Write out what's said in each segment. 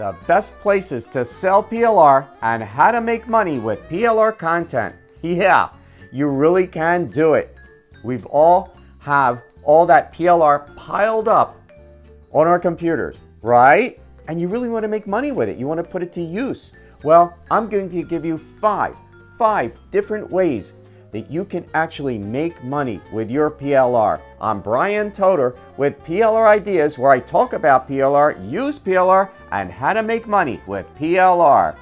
the best places to sell PLR and how to make money with PLR content. Yeah, you really can do it. We've all have all that PLR piled up on our computers, right? And you really want to make money with it. You want to put it to use. Well, I'm going to give you five different ways that you can actually make money with your PLR. I'm Brian Toder with PLR Ideas, where I talk about PLR, use PLR, and how to make money with PLR.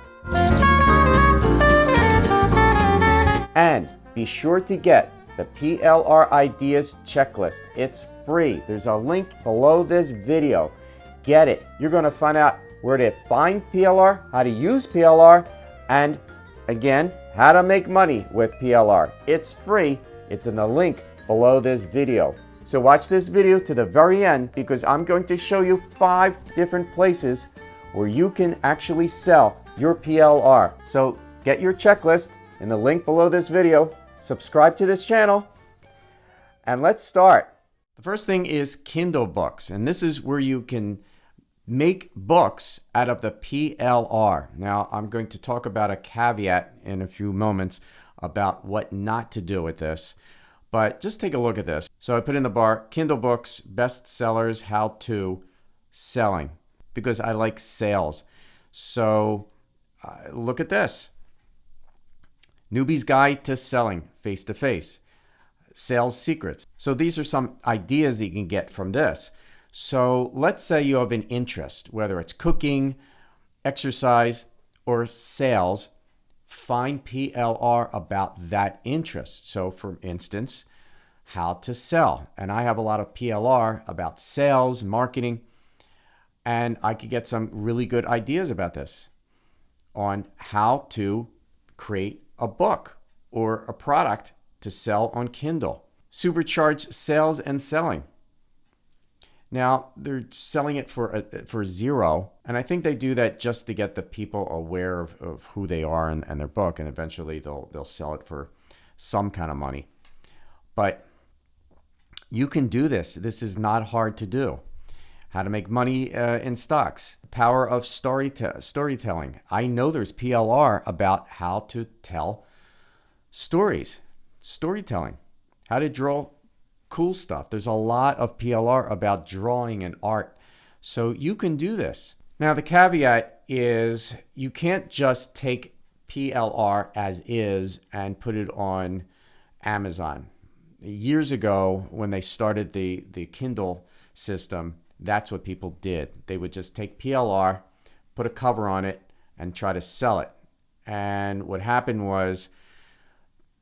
And be sure to get the PLR Ideas checklist. It's free. There's a link below this video. Get it. You're going to find out where to find PLR, how to use PLR, and again, how to make money with PLR. It's free. It's in the link below this video. So watch this video to the very end, because I'm going to show you 5 different places where you can actually sell your PLR. So get your checklist in the link below this video. Subscribe to this channel, and let's start. The first thing is Kindle books, and this is where you can make books out of the PLR. Now, I'm going to talk about a caveat in a few moments about what not to do with this, but just take a look at this. So I put in the bar, Kindle books, best sellers, how to, selling, because I like sales. So look at this. Newbie's Guide to Selling Face-to-Face, Sales Secrets. So these are some ideas that you can get from this. So let's say you have an interest, whether it's cooking, exercise, or sales. Find PLR about that interest. So for instance, how to sell. And I have a lot of PLR about sales, marketing, and I could get some really good ideas about this on how to create a book or a product to sell on Kindle. Supercharge sales and selling. Now, they're selling it for zero, and I think they do that just to get the people aware of who they are and their book, and eventually they'll sell it for some kind of money. But you can do this. This is not hard to do. How to make money in stocks. Power of storytelling. I know there's PLR about how to tell stories. Storytelling. How to draw cool stuff. There's a lot of PLR about drawing and art. So you can do this. Now, the caveat is you can't just take PLR as is and put it on Amazon. Years ago, when they started the Kindle system, that's what people did. They would just take PLR, put a cover on it, and try to sell it. And what happened was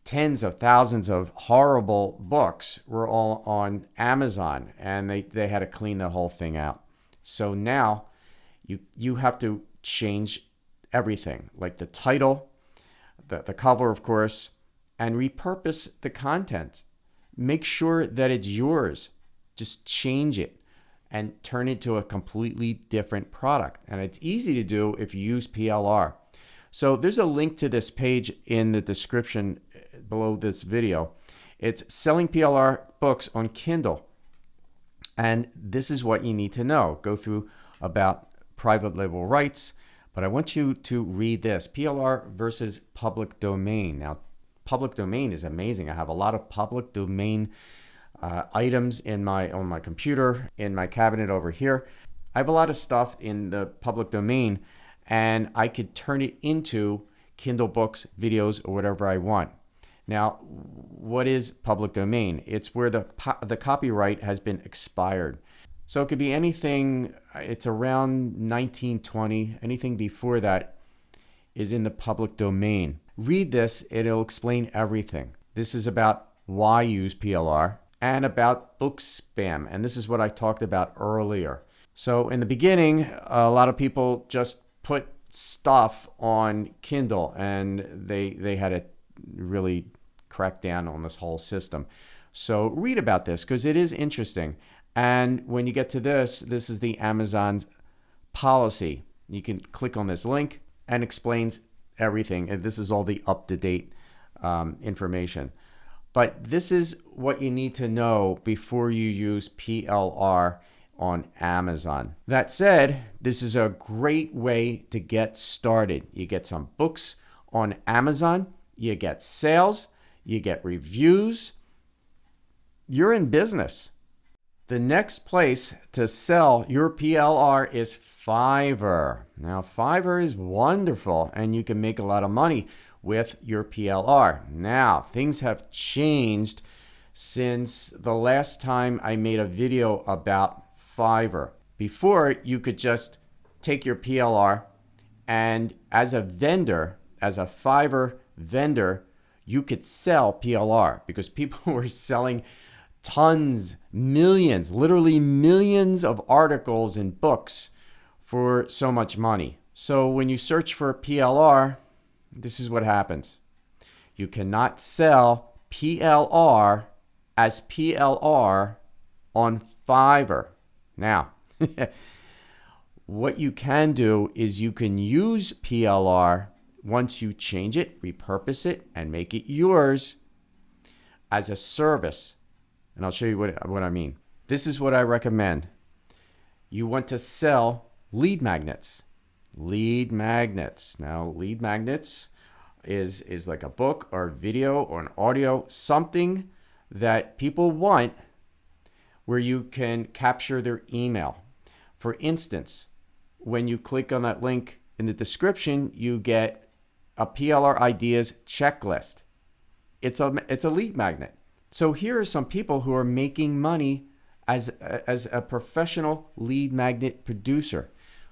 tens of thousands of horrible books were all on Amazon, and they had to clean the whole thing out. So now you have to change everything, like the title, the cover, of course, and repurpose the content. Make sure that it's yours. Just change it and turn it to a completely different product. And it's easy to do if you use PLR. So there's a link to this page in the description below this video. It's selling PLR books on Kindle. And this is what you need to know. Go through about private label rights, but I want you to read this. PLR versus public domain. Now, public domain is amazing. I have a lot of public domain items on my computer, in my cabinet over here. I have a lot of stuff in the public domain, and I could turn it into Kindle books, videos, or whatever I want. Now, what is public domain? It's where the copyright has been expired. So it could be anything, it's around 1920, anything before that is in the public domain. Read this, it'll explain everything. This is about why use PLR and about book spam. And this is what I talked about earlier. So in the beginning, a lot of people just put stuff on Kindle, and they had to really crack down on this whole system. So read about this, because it is interesting. And when you get to this is the Amazon's policy. You can click on this link and explains everything. And this is all the up-to-date information. But this is what you need to know before you use PLR on Amazon. That said, this is a great way to get started. You get some books on Amazon, you get sales, you get reviews, you're in business. The next place to sell your PLR is Fiverr. Now, Fiverr is wonderful and you can make a lot of money with your PLR. Now, things have changed since the last time I made a video about Fiverr. Before, you could just take your PLR and as a vendor, as a Fiverr vendor, you could sell PLR because people were selling tons, millions, literally millions of articles and books for so much money. So when you search for PLR, this is what happens. You cannot sell PLR as PLR on Fiverr. Now, what you can do is you can use PLR once you change it, repurpose it, and make it yours as a service. And I'll show you what I mean. This is what I recommend. You want to sell lead magnets. Lead magnets. Now, lead magnets is like a book or video or an audio, something that people want where you can capture their email. For instance, when you click on that link in the description, you get a PLR ideas checklist. It's a lead magnet. So here are some people who are making money as a professional lead magnet producer.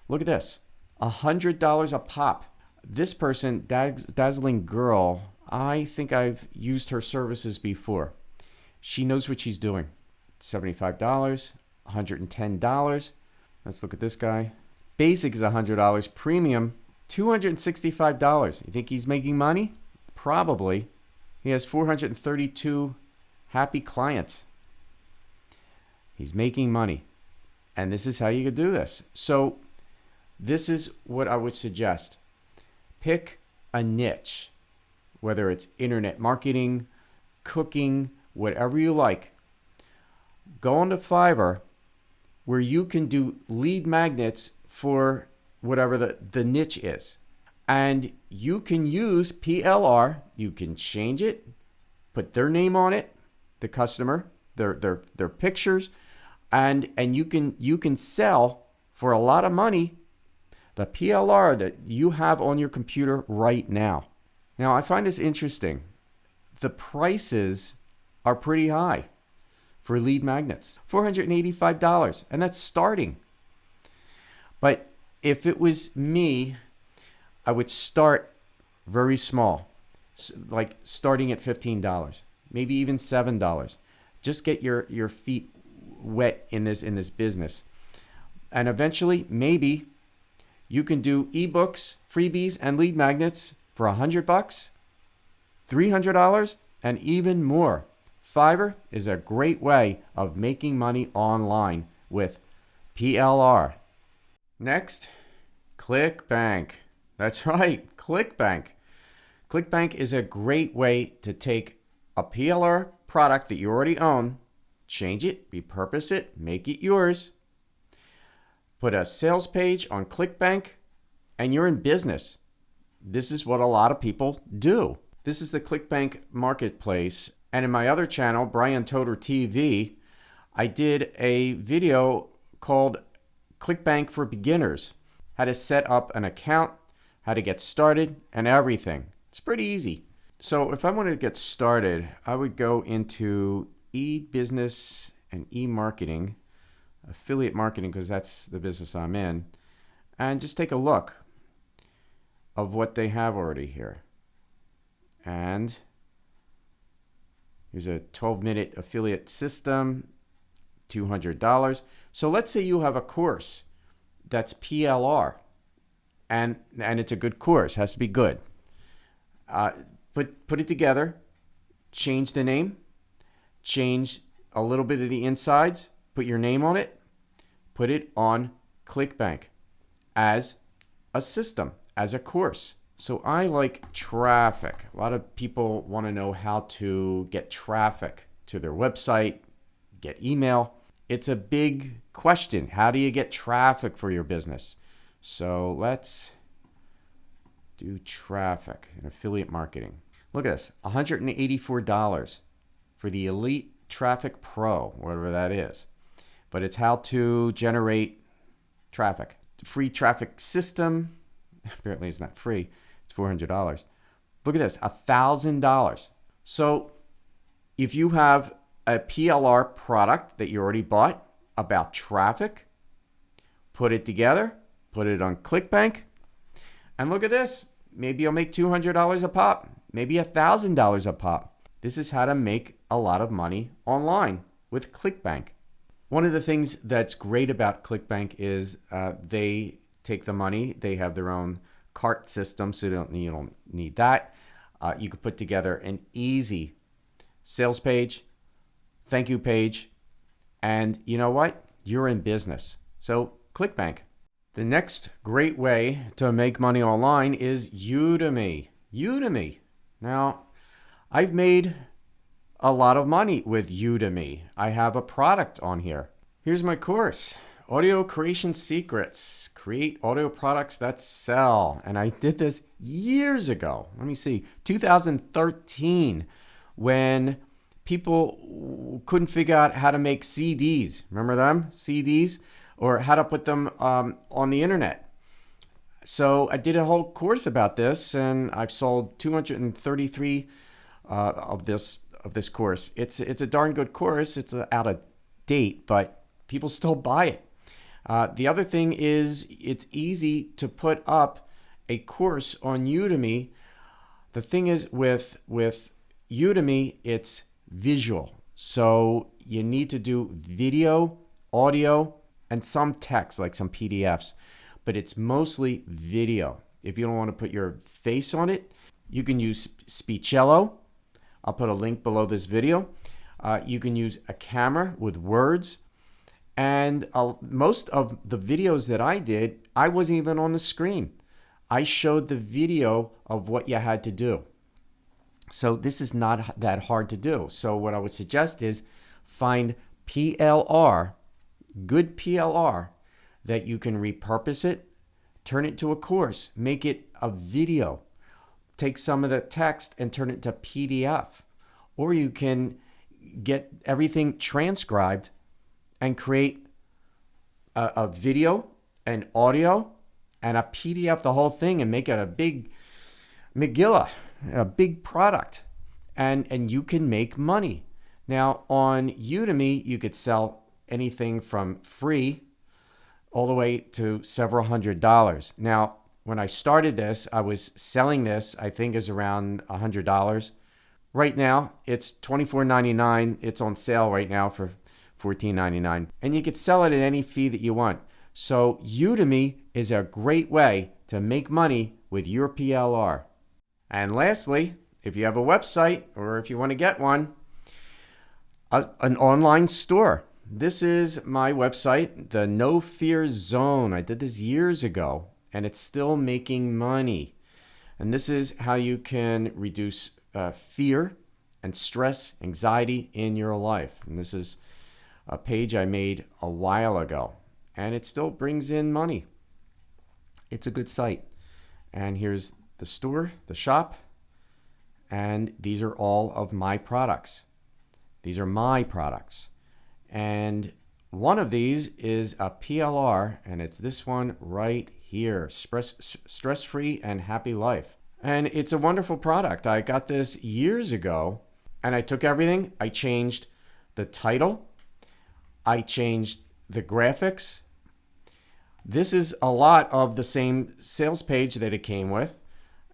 Look at this, $100 a pop. This person, Dazzling Girl, I think I've used her services before. She knows what she's doing. $75, $110. Let's look at this guy. Basic is $100, premium, $265. You think he's making money? Probably. He has 432 happy clients. He's making money. And this is how you could do this. So this is what I would suggest. Pick a niche, whether it's internet marketing, cooking, whatever you like. Go onto Fiverr where you can do lead magnets for whatever the niche is. And you can use PLR. You can change it, put their name on it, the customer, their pictures, and you can sell for a lot of money the PLR that you have on your computer right now. Now, I find this interesting. The prices are pretty high for lead magnets, $485, and that's starting. But if it was me, I would start very small, like starting at $15, maybe even $7. Just get your feet wet in this business. And eventually, maybe you can do ebooks, freebies, and lead magnets for $100, $300, and even more. Fiverr is a great way of making money online with PLR. Next, Clickbank. That's right, Clickbank. Clickbank is a great way to take a PLR product that you already own, change it, repurpose it, make it yours, put a sales page on Clickbank, and you're in business. This is what a lot of people do. This is the Clickbank marketplace. And in my other channel, Brian Toder TV, I did a video called Clickbank for Beginners. How to set up an account, how to get started, and everything. It's pretty easy. So if I wanted to get started, I would go into e-business and e-marketing, affiliate marketing, because that's the business I'm in, and just take a look of what they have already here. And here's a 12-minute affiliate system, $200. So let's say you have a course that's PLR, and it's a good course, has to be good. Put it together, change the name, change a little bit of the insides, put your name on it, put it on Clickbank as a system, as a course. So I like traffic. A lot of people want to know how to get traffic to their website, get email. It's a big question. How do you get traffic for your business? So let's do traffic and affiliate marketing. Look at this, $184 for the Elite Traffic Pro, whatever that is. But it's how to generate traffic. Free traffic system. Apparently it's not free. It's $400. Look at this, $1,000. So if you have a PLR product that you already bought about traffic, put it together, put it on Clickbank, and look at this. Maybe you'll make $200 a pop, maybe $1,000 a pop. This is how to make a lot of money online with Clickbank. One of the things that's great about Clickbank is they take the money. They have their own cart system, so you don't need that. You could put together an easy sales page, thank you page, and you know what? You're in business. So Clickbank. The next great way to make money online is Udemy. Udemy. Now, I've made a lot of money with Udemy. I have a product on here. Here's my course, Audio Creation Secrets. Create audio products that sell. And I did this years ago. Let me see, 2013, when people couldn't figure out how to make CDs. Remember them? CDs? Or how to put them on the internet. So I did a whole course about this, and I've sold 233 of this this course. It's a darn good course. It's out of date, but people still buy it. The other thing is it's easy to put up a course on Udemy. The thing is with Udemy, it's visual. So you need to do video, audio, and some text, like some PDFs, but it's mostly video. If you don't want to put your face on it, you can use Speechello. I'll put a link below this video. You can use a camera with words. And most of the videos that I did, I wasn't even on the screen. I showed the video of what you had to do. So this is not that hard to do. So what I would suggest is find PLR, good PLR, that you can repurpose it, turn it to a course, make it a video, take some of the text and turn it to PDF. Or you can get everything transcribed and create a video, an audio, and a PDF, the whole thing, and make it a big Megillah, a big product. And you can make money. Now, on Udemy, you could sell anything from free all the way to several $100s. Now, when I started this, I was selling this, I think is around $100. Right now, it's $24.99. It's on sale right now for $14.99. And you could sell it at any fee that you want. So Udemy is a great way to make money with your PLR. And lastly, if you have a website or if you want to get one, an online store. This is my website, the No Fear Zone. I did this years ago, and it's still making money. And this is how you can reduce fear and stress, anxiety in your life. And this is a page I made a while ago, and it still brings in money. It's a good site. And here's the store, the shop, and these are all of my products. These are my products. And one of these is a PLR, and it's this one right here, Stress-Free and Happy Life. And it's a wonderful product. I got this years ago, and I took everything. I changed the title. I changed the graphics. This is a lot of the same sales page that it came with,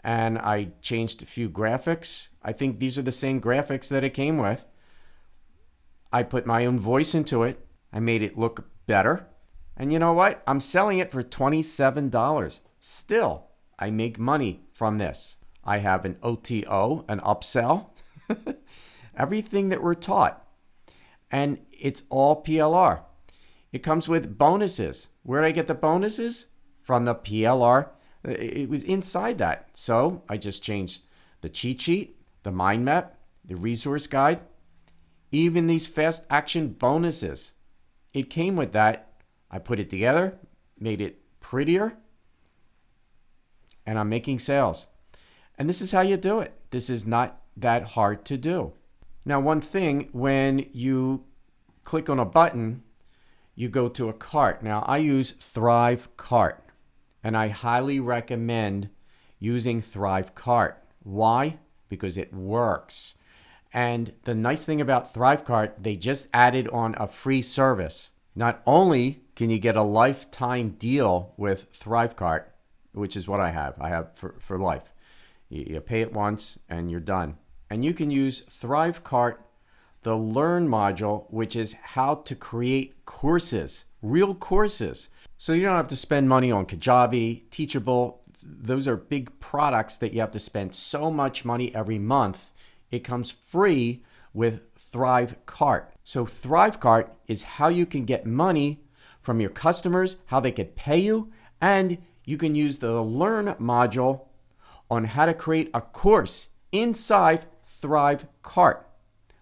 and I changed a few graphics. I think these are the same graphics that it came with. I put my own voice into it. I made it look better. And you know what? I'm selling it for $27. Still, I make money from this. I have an OTO, an upsell, everything that we're taught. And it's all PLR. It comes with bonuses. Where did I get the bonuses? From the PLR. It was inside that. So I just changed the cheat sheet, the mind map, the resource guide, even these fast action bonuses. it came with that. I put it together, made it prettier, and I'm making sales. And this is how you do it. This is not that hard to do. Now, one thing, when you click on a button, you go to a cart. Now, I use Thrive Cart, and I highly recommend using Thrive Cart. Why? Because it works. And the nice thing about Thrive Cart, they just added on a free service. Not only can you get a lifetime deal with Thrive Cart, which is what I have for life. You pay it once and you're done. And you can use Thrive Cart, the Learn module, which is how to create courses, real courses. So you don't have to spend money on Kajabi, Teachable. Those are big products that you have to spend so much money every month. It comes free with Thrive Cart. So Thrive Cart is how you can get money from your customers, how they could pay you, and you can use the Learn module on how to create a course inside Thrive Cart.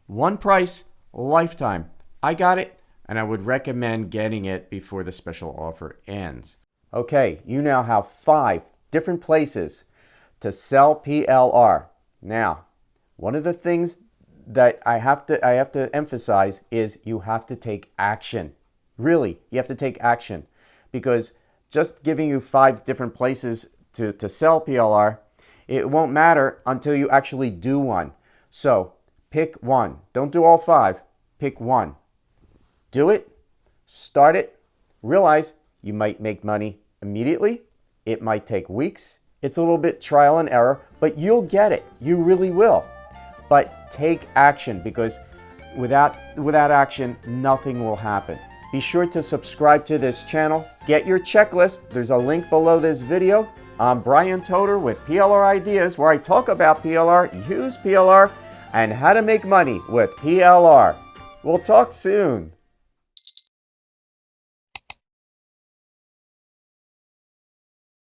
One price, lifetime. I got it, and I would recommend getting it before the special offer ends. Okay, you now have 5 different places to sell PLR. Now, one of the things that I have to emphasize is you have to take action. Really, you have to take action, because just giving you 5 different places to sell PLR, it won't matter until you actually do one. So pick one. Don't do all 5. Pick one. Do it. Start it. Realize you might make money immediately. It might take weeks. It's a little bit trial and error, but you'll get it. You really will. But take action, because without action, nothing will happen. Be sure to subscribe to this channel. Get your checklist. There's a link below this video. I'm Brian Toder with PLR Ideas, where I talk about PLR, use PLR, and how to make money with PLR. We'll talk soon.